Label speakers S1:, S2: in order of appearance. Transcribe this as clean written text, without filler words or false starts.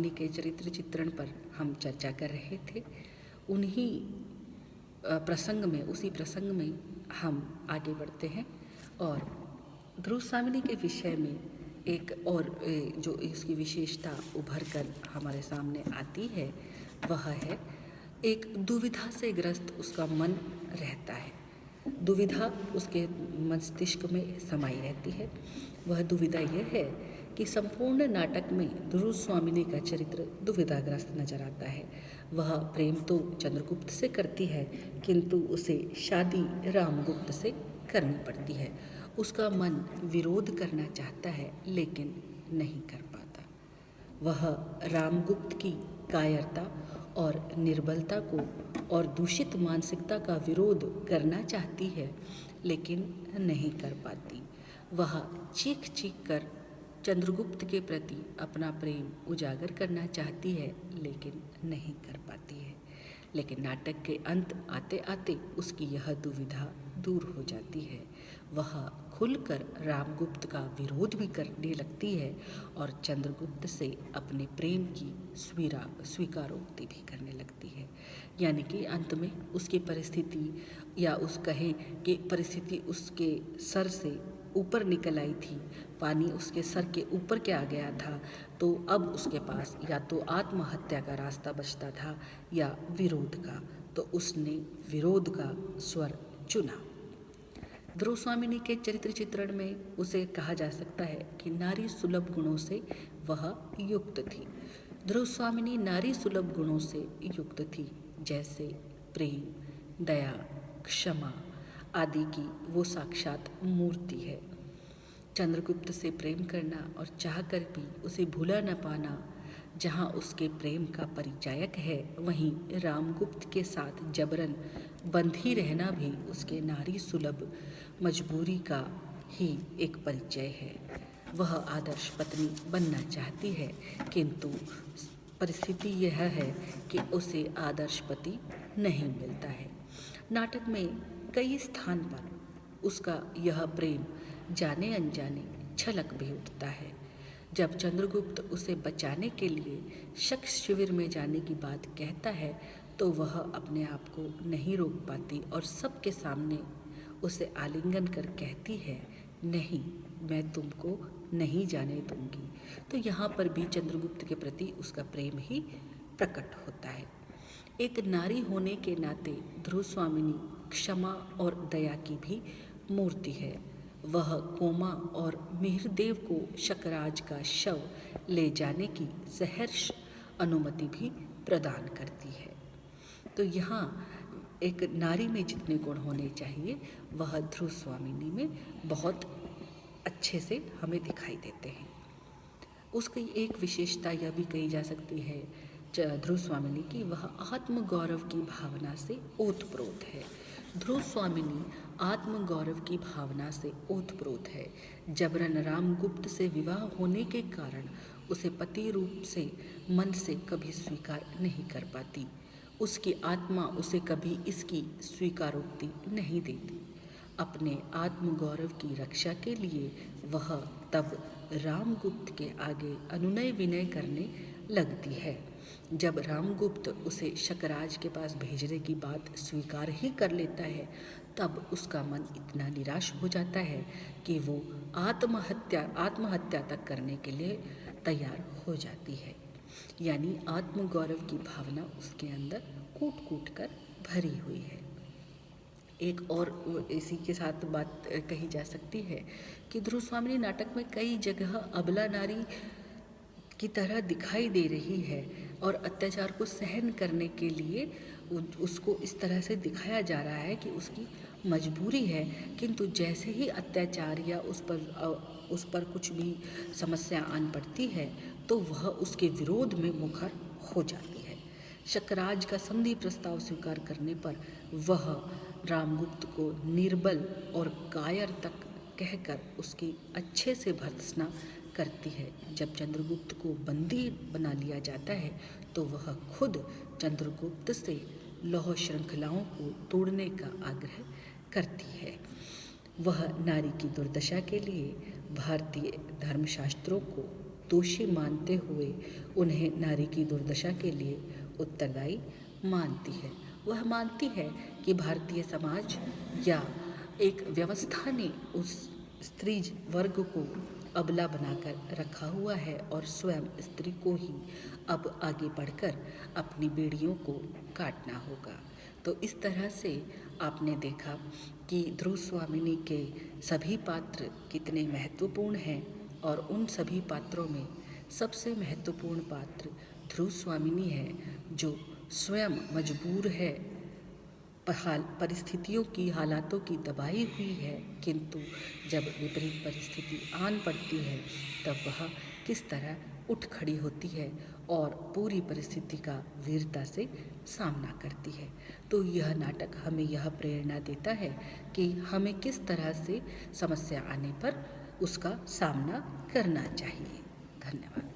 S1: उन्हीं के चरित्र चित्रण पर हम चर्चा कर रहे थे। उन्हीं प्रसंग में, उसी प्रसंग में हम आगे बढ़ते हैं और ध्रुवस्वामिनी के विषय में एक और जो इसकी विशेषता उभर कर हमारे सामने आती है वह है एक दुविधा से ग्रस्त उसका मन रहता है। दुविधा उसके मस्तिष्क में समाई रहती है। वह दुविधा यह है कि संपूर्ण नाटक में ध्रुवस्वामिनी का चरित्र दुविधाग्रस्त नजर आता है। वह प्रेम तो चंद्रगुप्त से करती है किंतु उसे शादी रामगुप्त से करनी पड़ती है। उसका मन विरोध करना चाहता है लेकिन नहीं कर पाता। वह रामगुप्त की कायरता और निर्बलता को और दूषित मानसिकता का विरोध करना चाहती है लेकिन नहीं कर पाती। वह चीख चीख कर चंद्रगुप्त के प्रति अपना प्रेम उजागर करना चाहती है लेकिन नहीं कर पाती है। लेकिन नाटक के अंत आते आते उसकी यह दुविधा दूर हो जाती है। वह खुलकर रामगुप्त का विरोध भी करने लगती है और चंद्रगुप्त से अपने प्रेम की स्वीकारोक्ति भी करने लगती है। यानी कि अंत में उसकी परिस्थिति या उस कहें कि परिस्थिति उसके सर से ऊपर निकल आई थी, पानी उसके सर के ऊपर के आ गया था, तो अब उसके पास या तो आत्महत्या का रास्ता बचता था या विरोध का, तो उसने विरोध का स्वर चुना। ध्रुवस्वामिनी के चरित्र चित्रण में उसे कहा जा सकता है कि नारी सुलभ गुणों से वह युक्त थी। ध्रुवस्वामिनी नारी सुलभ गुणों से युक्त थी, जैसे प्रेम, दया, क्षमा आदि की वो साक्षात मूर्ति है। चंद्रगुप्त से प्रेम करना और चाहकर भी उसे भुला न पाना जहाँ उसके प्रेम का परिचायक है, वहीं रामगुप्त के साथ जबरन बंधी रहना भी उसके नारी सुलभ मजबूरी का ही एक परिचय है। वह आदर्श पत्नी बनना चाहती है किंतु परिस्थिति यह है कि उसे आदर्श पति नहीं मिलता है। नाटक में कई स्थान पर उसका यह प्रेम जाने अनजाने छलक भी उठता है। जब चंद्रगुप्त उसे बचाने के लिए शक शिविर में जाने की बात कहता है तो वह अपने आप को नहीं रोक पाती और सबके सामने उसे आलिंगन कर कहती है, नहीं, मैं तुमको नहीं जाने दूंगी। तो यहाँ पर भी चंद्रगुप्त के प्रति उसका प्रेम ही प्रकट होता है। एक नारी होने के नाते ध्रुवस्वामिनी क्षमा और दया की भी मूर्ति है। वह कोमा और मिहिरदेव को शकराज का शव ले जाने की सहर्ष अनुमति भी प्रदान करती है। तो यहाँ एक नारी में जितने गुण होने चाहिए वह ध्रुवस्वामिनी में बहुत अच्छे से हमें दिखाई देते हैं। उसकी एक विशेषता यह भी कही जा सकती है ध्रुवस्वामिनी की, वह आत्मगौरव की भावना से ओतप्रोत है। ध्रुवस्वामिनी आत्मगौरव की भावना से ओतप्रोत है। जबरन रामगुप्त से विवाह होने के कारण उसे पति रूप से मन से कभी स्वीकार नहीं कर पाती। उसकी आत्मा उसे कभी इसकी स्वीकारोक्ति नहीं देती। अपने आत्मगौरव की रक्षा के लिए वह तब रामगुप्त के आगे अनुनय विनय करने लगती है। जब रामगुप्त उसे शकराज के पास भेजने की बात स्वीकार ही कर लेता है तब उसका मन इतना निराश हो जाता है कि वो आत्महत्या तक करने के लिए तैयार हो जाती है। यानी आत्मगौरव की भावना उसके अंदर कूट कूट कर भरी हुई है। एक और इसी के साथ बात कही जा सकती है कि ध्रुवस्वामिनी नाटक में कई जगह अबला नारी की तरह दिखाई दे रही है और अत्याचार को सहन करने के लिए उसको इस तरह से दिखाया जा रहा है कि उसकी मजबूरी है, किंतु जैसे ही अत्याचार या उस पर कुछ भी समस्या आन पड़ती है तो वह उसके विरोध में मुखर हो जाती है। शकराज का संधि प्रस्ताव स्वीकार करने पर वह रामगुप्त को निर्बल और कायर तक कहकर उसकी अच्छे से भर्त्सना करती है। जब चंद्रगुप्त को बंदी बना लिया जाता है तो वह खुद चंद्रगुप्त से लौह श्रृंखलाओं को तोड़ने का आग्रह करती है। वह नारी की दुर्दशा के लिए भारतीय धर्मशास्त्रों को दोषी मानते हुए उन्हें नारी की दुर्दशा के लिए उत्तरदायी मानती है। वह मानती है कि भारतीय समाज या एक व्यवस्था ने उस स्त्री वर्ग को अबला बनाकर रखा हुआ है और स्वयं स्त्री को ही अब आगे बढ़कर अपनी बेड़ियों को काटना होगा। तो इस तरह से आपने देखा कि ध्रुव स्वामिनी के सभी पात्र कितने महत्वपूर्ण हैं और उन सभी पात्रों में सबसे महत्वपूर्ण पात्र ध्रुव स्वामिनी है, जो स्वयं मजबूर है, परिस्थितियों की, हालातों की दबाई हुई है, किंतु जब विपरीत परिस्थिति आन पड़ती है तब वह किस तरह उठ खड़ी होती है और पूरी परिस्थिति का वीरता से सामना करती है। तो यह नाटक हमें यह प्रेरणा देता है कि हमें किस तरह से समस्या आने पर उसका सामना करना चाहिए। धन्यवाद।